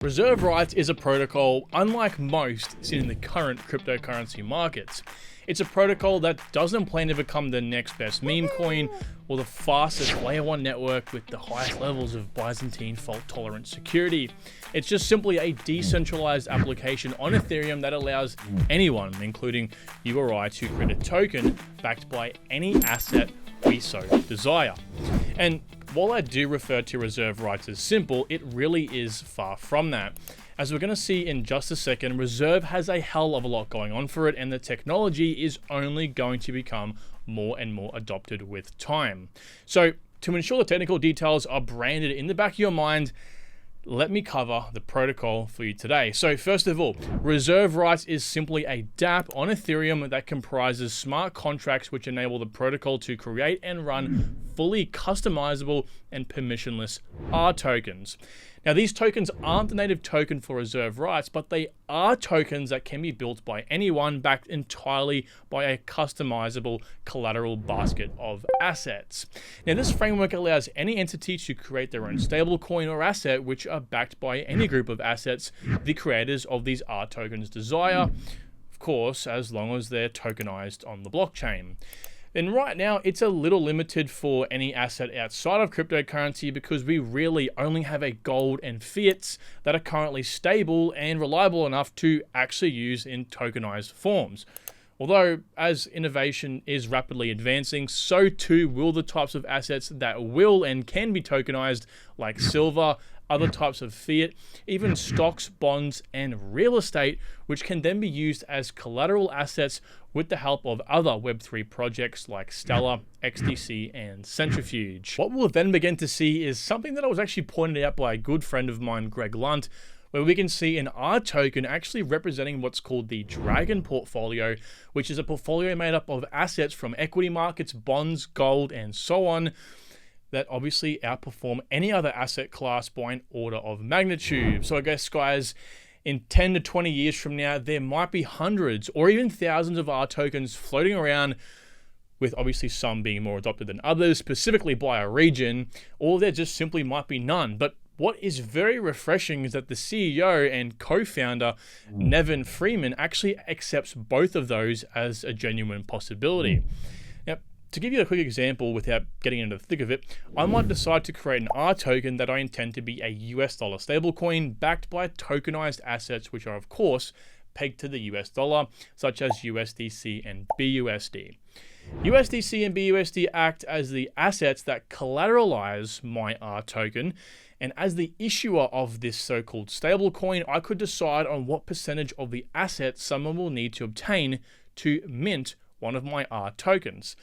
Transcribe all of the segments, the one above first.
Reserve rights is a protocol unlike most seen in the current cryptocurrency markets. It's a protocol that doesn't plan to become the next best meme coin or the fastest layer 1 network with the highest levels of Byzantine fault-tolerant security. It's just simply a decentralized application on Ethereum that allows anyone, including you or I, to create a token backed by any asset we so desire. And while I do refer to reserve rights as simple, it really is far from that. As we're going to see in just a second, Reserve has a hell of a lot going on for it, and the technology is only going to become more and more adopted with time. So to ensure the technical details are branded in the back of your mind, let me cover the protocol for you today. So first of all, Reserve Rights is simply a dApp on Ethereum that comprises smart contracts which enable the protocol to create and run fully customizable and permissionless R tokens. Now, these tokens aren't the native token for Reserve Rights, but they are tokens that can be built by anyone, backed entirely by a customizable collateral basket of assets. Now, this framework allows any entity to create their own stablecoin or asset which are backed by any group of assets the creators of these R tokens desire, of course, as long as they're tokenized on the blockchain. And right now, it's a little limited for any asset outside of cryptocurrency because we really only have a gold and fiats that are currently stable and reliable enough to actually use in tokenized forms. Although, as innovation is rapidly advancing, so too will the types of assets that will and can be tokenized, like silver, other types of fiat, even stocks, bonds, and real estate, which can then be used as collateral assets with the help of other Web3 projects like Stellar, XDC, and Centrifuge. What we'll then begin to see is something that was actually pointed out by a good friend of mine, Greg Lunt, where we can see an R token actually representing what's called the Dragon portfolio, which is a portfolio made up of assets from equity markets, bonds, gold, and so on, that obviously outperform any other asset class by an order of magnitude. So I guess, guys, in 10 to 20 years from now, there might be hundreds or even thousands of R tokens floating around, with obviously some being more adopted than others, specifically by a region, or there just simply might be none. But what is very refreshing is that the CEO and co-founder, Nevin Freeman, actually accepts both of those as a genuine possibility. Now, to give you a quick example without getting into the thick of it, I might decide to create an R token that I intend to be a US dollar stablecoin backed by tokenized assets, which are of course pegged to the US dollar, such as USDC and BUSD. USDC and BUSD act as the assets that collateralize my R token, and as the issuer of this so-called stablecoin, I could decide on what percentage of the assets someone will need to obtain to mint one of my R tokens.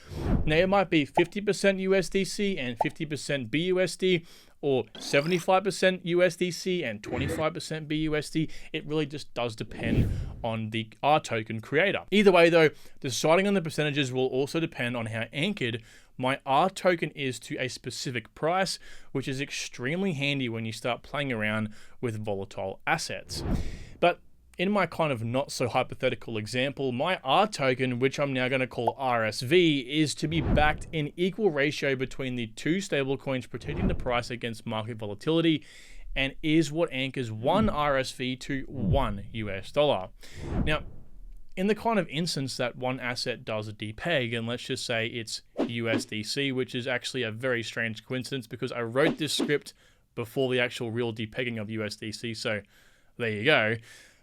Now, it might be 50% USDC and 50% BUSD, or 75% USDC and 25% BUSD. It really just does depend on the R token creator. Either way though, deciding on the percentages will also depend on how anchored my R token is to a specific price, which is extremely handy when you start playing around with volatile assets. But in my kind of not so hypothetical example, my R token, which I'm now going to call RSV, is to be backed in equal ratio between the two stablecoins, protecting the price against market volatility, and is what anchors one RSV to one US dollar. Now, in the kind of instance that one asset does a depeg, and let's just say it's USDC, which is actually a very strange coincidence because I wrote this script before the actual real depegging of USDC, so there you go.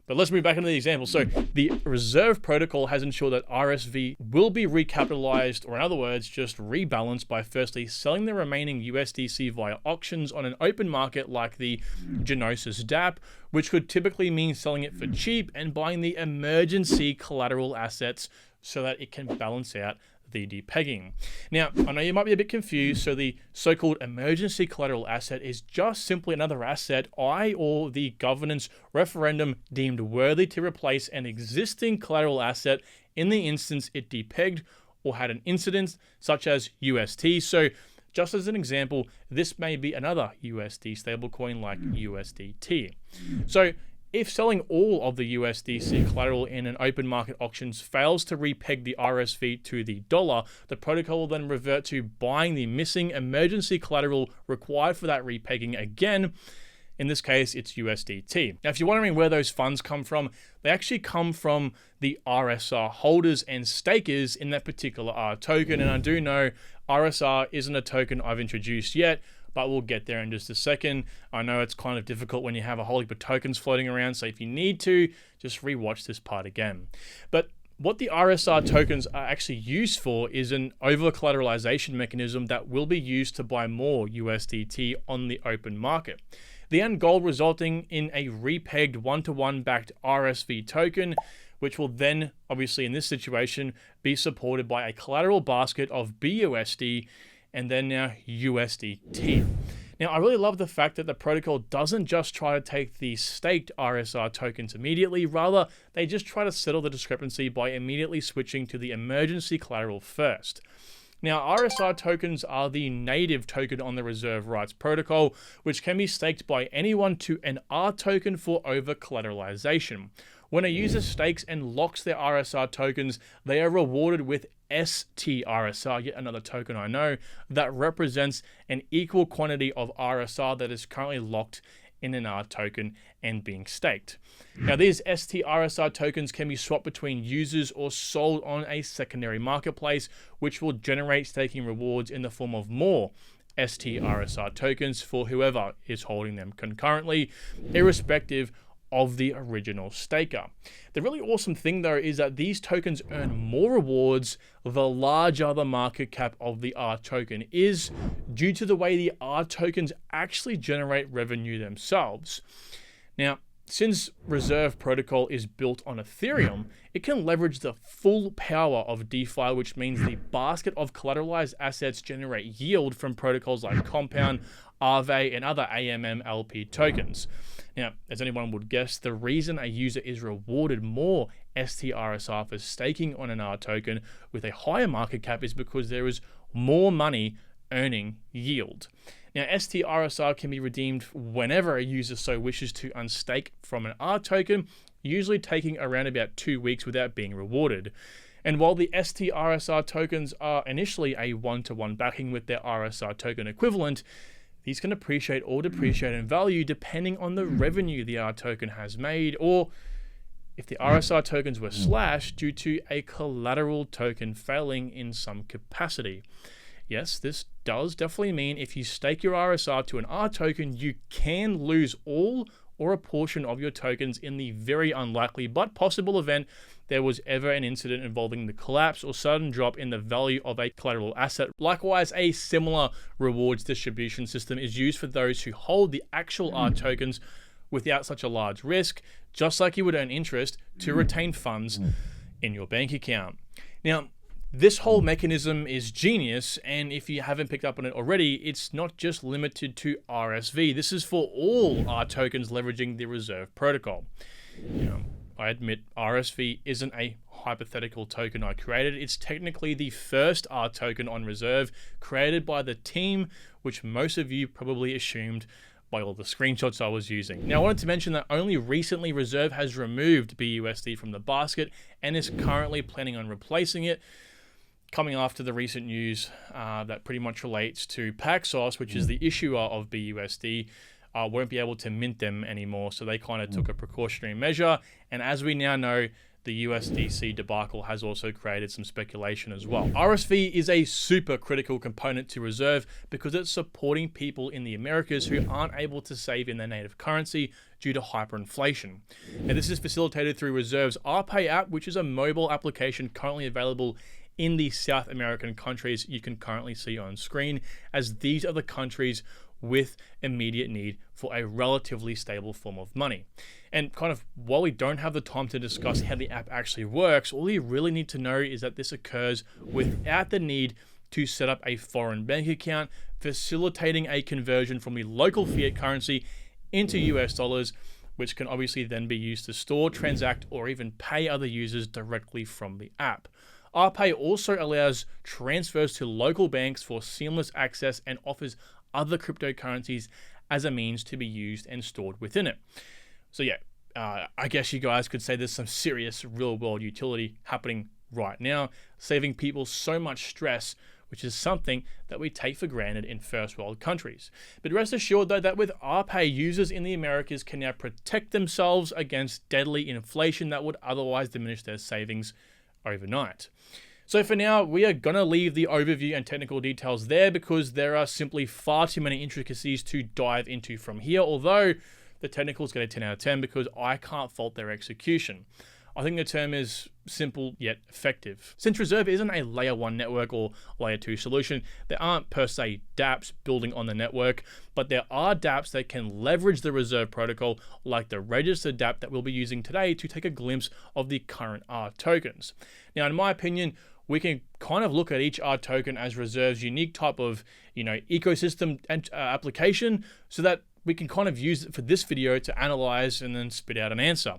But let's move back into the example. So the Reserve protocol has ensured that RSV will be recapitalized, or in other words, just rebalanced by firstly selling the remaining USDC via auctions on an open market like the Genosis dApp, which could typically mean selling it for cheap and buying the emergency collateral assets so that it can balance out the depegging. Now, I know you might be a bit confused, so the so-called emergency collateral asset is just simply another asset I or the governance referendum deemed worthy to replace an existing collateral asset in the instance it depegged or had an incident, such as UST. So just as an example, this may be another USD stablecoin like USDT. So if selling all of the USDC collateral in an open market auctions fails to repeg the RSV to the dollar, the protocol will then revert to buying the missing emergency collateral required for that repegging again. In this case, it's USDT. Now, if you're wondering where those funds come from, they actually come from the RSR holders and stakers in that particular R token. And I do know RSR isn't a token I've introduced yet, but we'll get there in just a second. I know it's kind of difficult when you have a whole heap of tokens floating around, so if you need to, just rewatch this part again. But what the RSR tokens are actually used for is an over-collateralization mechanism that will be used to buy more USDT on the open market. The end goal resulting in a repegged one-to-one backed RSV token, which will then, obviously in this situation, be supported by a collateral basket of BUSD and then now USDT. Now, I really love the fact that the protocol doesn't just try to take the staked RSR tokens immediately, rather they just try to settle the discrepancy by immediately switching to the emergency collateral first. Now, RSR tokens are the native token on the reserve rights protocol, which can be staked by anyone to an R token for over-collateralization. When a user stakes and locks their RSR tokens, they are rewarded with stRSR, yet another token I know, that represents an equal quantity of RSR that is currently locked in an R token and being staked. Now, these stRSR tokens can be swapped between users or sold on a secondary marketplace, which will generate staking rewards in the form of more stRSR tokens for whoever is holding them concurrently, irrespective of the original staker. The really awesome thing though is that these tokens earn more rewards the larger the market cap of the R token is, due to the way the R tokens actually generate revenue themselves. Now, since Reserve Protocol is built on Ethereum, it can leverage the full power of DeFi, which means the basket of collateralized assets generate yield from protocols like Compound, Aave, and other AMM-LP tokens. Now, as anyone would guess, the reason a user is rewarded more stRSR for staking on an R token with a higher market cap is because there is more money earning yield. Now, stRSR can be redeemed whenever a user so wishes to unstake from an R token, usually taking around about 2 weeks without being rewarded. And while the stRSR tokens are initially a one-to-one backing with their RSR token equivalent, these can appreciate or depreciate in value depending on the revenue the R token has made, or if the RSR tokens were slashed due to a collateral token failing in some capacity. Yes, this does definitely mean if you stake your RSR to an R token, you can lose all or a portion of your tokens in the very unlikely but possible event there was ever an incident involving the collapse or sudden drop in the value of a collateral asset. Likewise, a similar rewards distribution system is used for those who hold the actual R tokens without such a large risk, just like you would earn interest to retain funds in your bank account. Now, this whole mechanism is genius, and if you haven't picked up on it already, it's not just limited to RSV. This is for all R tokens leveraging the Reserve Protocol. I admit RSV isn't a hypothetical token I created. It's technically the first R token on Reserve created by the team, which most of you probably assumed by all the screenshots I was using. Now, I wanted to mention that only recently Reserve has removed BUSD from the basket and is currently planning on replacing it, coming after the recent news that pretty much relates to Paxos, which is the issuer of BUSD, won't be able to mint them anymore. So they kind of took a precautionary measure. And as we now know, the USDC debacle has also created some speculation as well. RSV is a super critical component to Reserve because it's supporting people in the Americas who aren't able to save in their native currency due to hyperinflation. And this is facilitated through Reserve's RPay App, which is a mobile application currently available in the South American countries you can currently see on screen, as these are the countries with immediate need for a relatively stable form of money. And kind of while we don't have the time to discuss how the app actually works, all you really need to know is that this occurs without the need to set up a foreign bank account, facilitating a conversion from the local fiat currency into US dollars, which can obviously then be used to store, transact, or even pay other users directly from the app. RPay also allows transfers to local banks for seamless access and offers other cryptocurrencies as a means to be used and stored within it. So yeah, I guess you guys could say there's some serious real world utility happening right now, saving people so much stress which is something that we take for granted in first world countries. But rest assured though that with RPay, users in the Americas can now protect themselves against deadly inflation that would otherwise diminish their savings overnight. So for now, we are going to leave the overview and technical details there because there are simply far too many intricacies to dive into from here, although the technicals get a 10 out of 10 because I can't fault their execution. I think the term is simple yet effective. Since Reserve isn't a layer 1 network or layer 2 solution, there aren't per se dApps building on the network, but there are dApps that can leverage the Reserve protocol, like the registered dApp that we'll be using today to take a glimpse of the current R tokens. Now, in my opinion, we can kind of look at each R token as Reserve's unique type of, ecosystem and application, so that we can kind of use it for this video to analyze and then spit out an answer.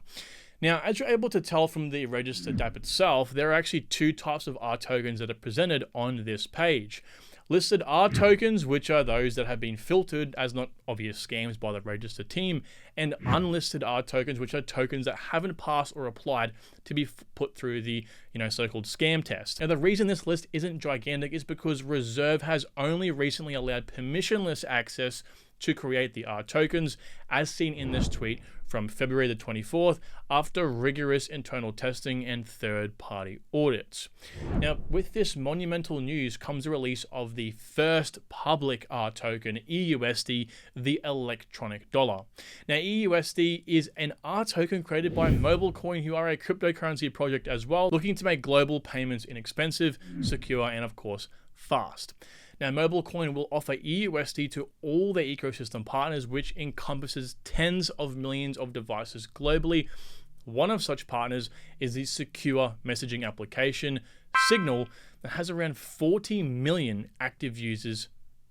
Now, as you're able to tell from the registered dApp itself, there are actually two types of R tokens that are presented on this page. Listed R tokens, which are those that have been filtered as not obvious scams by the registered team, and unlisted R tokens, which are tokens that haven't passed or applied to be put through the so-called scam test. Now, the reason this list isn't gigantic is because Reserve has only recently allowed permissionless access to create the R tokens, as seen in this tweet from February the 24th, after rigorous internal testing and third-party audits. Now, with this monumental news comes the release of the first public R token, EUSD, the electronic dollar. Now, EUSD is an R token created by MobileCoin, who are a cryptocurrency project as well, looking to make global payments inexpensive, secure, and of course, fast. Now, MobileCoin will offer EUSD to all their ecosystem partners, which encompasses tens of millions of devices globally. One of such partners is the secure messaging application Signal that has around 40 million active users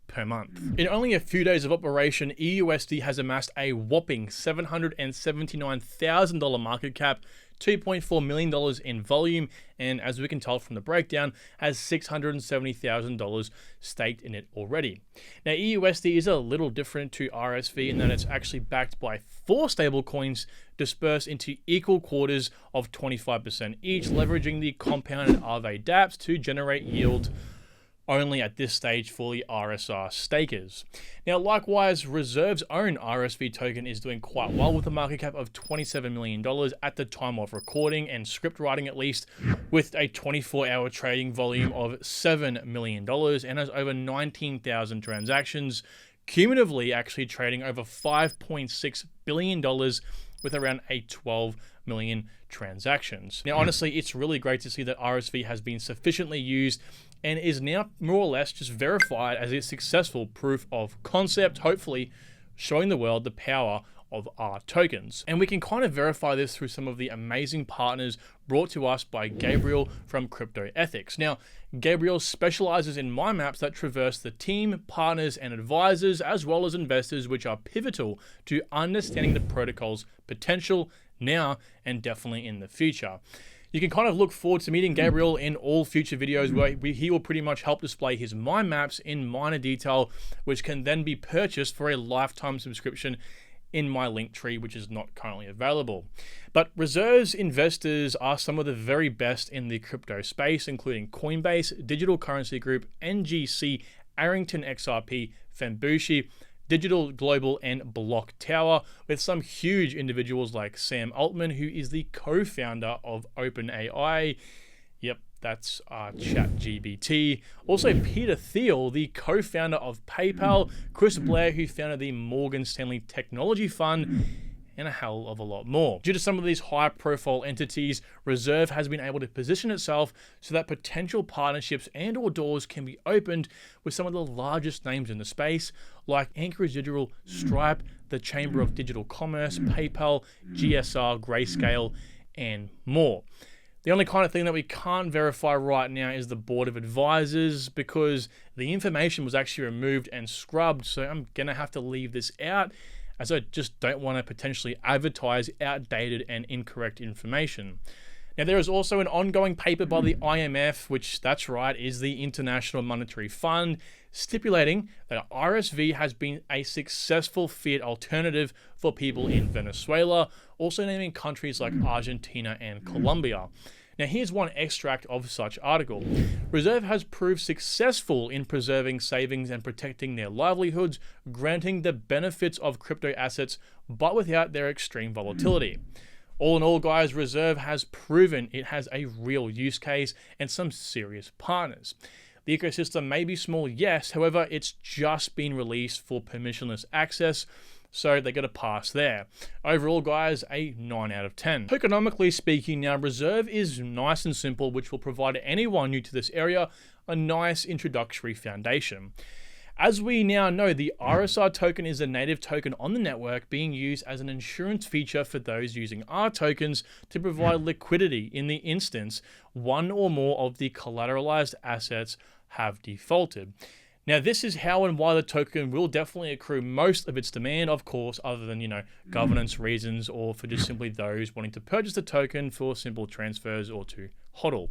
per month. In only a few days of operation, EUSD has amassed a whopping $779,000 market cap, $2.4 million in volume, and as we can tell from the breakdown, has $670,000 staked in it already. Now, EUSD is a little different to RSV in that it's actually backed by 4 stablecoins dispersed into equal quarters of 25% each, leveraging the compounded RV dApps to generate yield only at this stage for the RSR stakers. Now, likewise, Reserve's own RSV token is doing quite well with a market cap of $27 million at the time of recording and script writing, at least, with a 24-hour trading volume of $7 million and has over 19,000 transactions, cumulatively actually trading over $5.6 billion with around a 12 million transactions. Now, honestly, it's really great to see that RSV has been sufficiently used and is now more or less just verified as a successful proof of concept, hopefully showing the world the power of R tokens. And we can kind of verify this through some of the amazing partners brought to us by Gabriel from Crypto Ethics. Now, Gabriel specializes in mind maps that traverse the team, partners, and advisors, as well as investors, which are pivotal to understanding the protocol's potential now and definitely in the future. You can kind of look forward to meeting Gabriel in all future videos where he will pretty much help display his mind maps in minor detail, which can then be purchased for a lifetime subscription in my link tree, which is not currently available. But Reserve's investors are some of the very best in the crypto space, including Coinbase, Digital Currency Group, NGC, Arrington XRP, Fembushi, Digital Global, and Block Tower, with some huge individuals like Sam Altman, who is the co-founder of OpenAI. Yep, that's ChatGPT. Also, Peter Thiel, the co-founder of PayPal, Chris Blair, who founded the Morgan Stanley Technology Fund, and a hell of a lot more. Due to some of these high-profile entities, Reserve has been able to position itself so that potential partnerships and or doors can be opened with some of the largest names in the space, like Anchorage Digital, Stripe, the Chamber of Digital Commerce, PayPal, GSR, Grayscale, and more. The only kind of thing that we can't verify right now is the board of advisors, because the information was actually removed and scrubbed, so I'm gonna have to leave this out, as I just don't want to potentially advertise outdated and incorrect information. Now, there is also an ongoing paper by the IMF, which, that's right, is the International Monetary Fund, stipulating that RSV has been a successful fiat alternative for people in Venezuela, also naming countries like Argentina and Colombia. Now here's one extract of such article. Reserve has proved successful in preserving savings and protecting their livelihoods, granting the benefits of crypto assets, but without their extreme volatility. All in all, guys, Reserve has proven it has a real use case and some serious partners. The ecosystem may be small, yes, however, it's just been released for permissionless access, so they got a pass there. Overall, guys, a 9 out of 10. Tokenomically speaking now, Reserve is nice and simple, which will provide anyone new to this area a nice introductory foundation. As we now know, the RSR token is a native token on the network being used as an insurance feature for those using R tokens to provide liquidity in the instance one or more of the collateralized assets have defaulted. Now, this is how and why the token will definitely accrue most of its demand, of course, other than, governance reasons or for just simply those wanting to purchase the token for simple transfers or to hodl.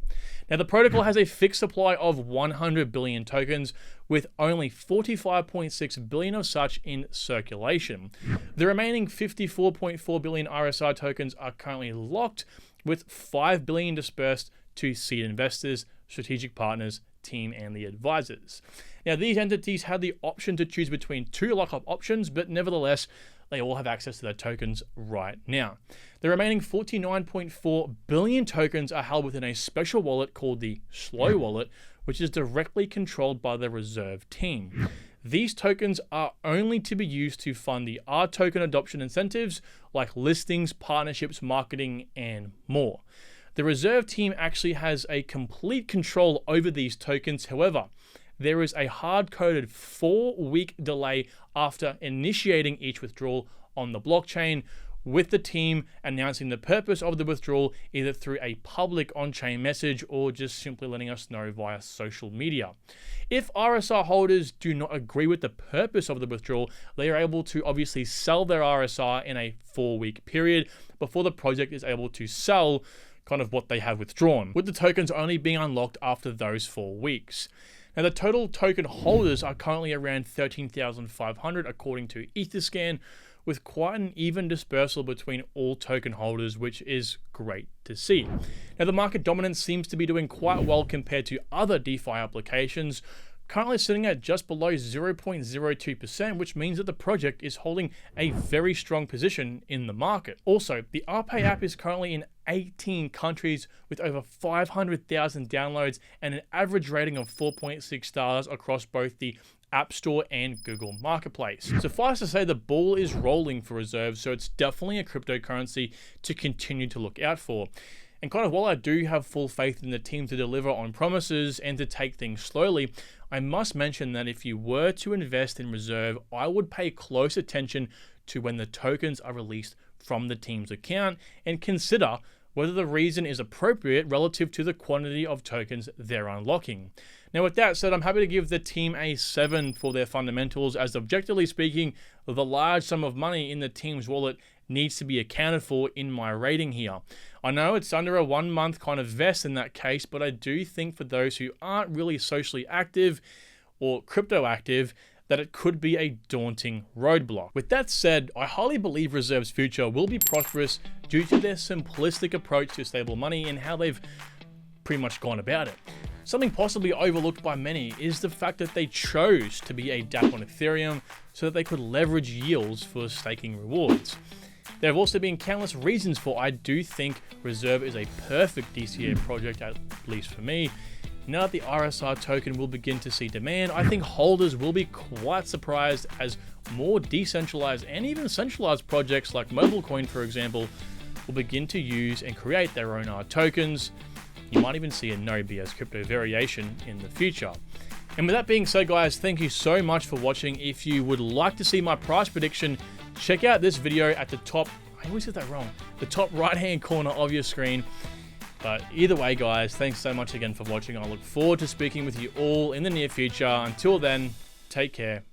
Now, the protocol has a fixed supply of 100 billion tokens with only 45.6 billion of such in circulation. The remaining 54.4 billion RSR tokens are currently locked, with 5 billion dispersed to seed investors, strategic partners, team, and the advisors. Now, these entities had the option to choose between 2 lockup options, but nevertheless, they all have access to their tokens right now. The remaining 49.4 billion tokens are held within a special wallet called the Slow Wallet, which is directly controlled by the Reserve team. These tokens are only to be used to fund the R token adoption incentives like listings, partnerships, marketing, and more. The Reserve team actually has a complete control over these tokens. However, there is a hard-coded 4-week delay after initiating each withdrawal on the blockchain, with the team announcing the purpose of the withdrawal either through a public on-chain message or just simply letting us know via social media. If RSR holders do not agree with the purpose of the withdrawal, they are able to obviously sell their RSR in a 4-week period before the project is able to sell kind of what they have withdrawn, with the tokens only being unlocked after those 4 weeks. Now, the total token holders are currently around 13,500 according to Etherscan, with quite an even dispersal between all token holders, which is great to see. Now, the market dominance seems to be doing quite well compared to other DeFi applications, currently sitting at just below 0.02%, which means that the project is holding a very strong position in the market. Also, the RPay app is currently in 18 countries with over 500,000 downloads and an average rating of 4.6 stars across both the App Store and Google Marketplace. Suffice to say, the ball is rolling for Reserve, so it's definitely a cryptocurrency to continue to look out for. And kind of while I do have full faith in the team to deliver on promises and to take things slowly, I must mention that if you were to invest in Reserve, I would pay close attention to when the tokens are released from the team's account and consider whether the reason is appropriate relative to the quantity of tokens they're unlocking. Now, with that said, I'm happy to give the team a 7 for their fundamentals, as objectively speaking, the large sum of money in the team's wallet needs to be accounted for in my rating here. I know it's under a 1-month kind of vest in that case, but I do think for those who aren't really socially active or crypto active, that it could be a daunting roadblock. With that said, I highly believe Reserve's future will be prosperous due to their simplistic approach to stable money and how they've pretty much gone about it. Something possibly overlooked by many is the fact that they chose to be a DApp on Ethereum so that they could leverage yields for staking rewards. There have also been countless reasons for I do think Reserve is a perfect DCA project, at least for me. Now that the RSR token will begin to see demand, I think holders will be quite surprised as more decentralized and even centralized projects like MobileCoin, for example, will begin to use and create their own R tokens. You might even see a no BS crypto variation in the future. And with that being said, guys, thank you so much for watching. If you would like to see my price prediction, check out this video at the top, I always get that wrong, the top right-hand corner of your screen. But either way, guys, thanks so much again for watching. I look forward to speaking with you all in the near future. Until then, take care.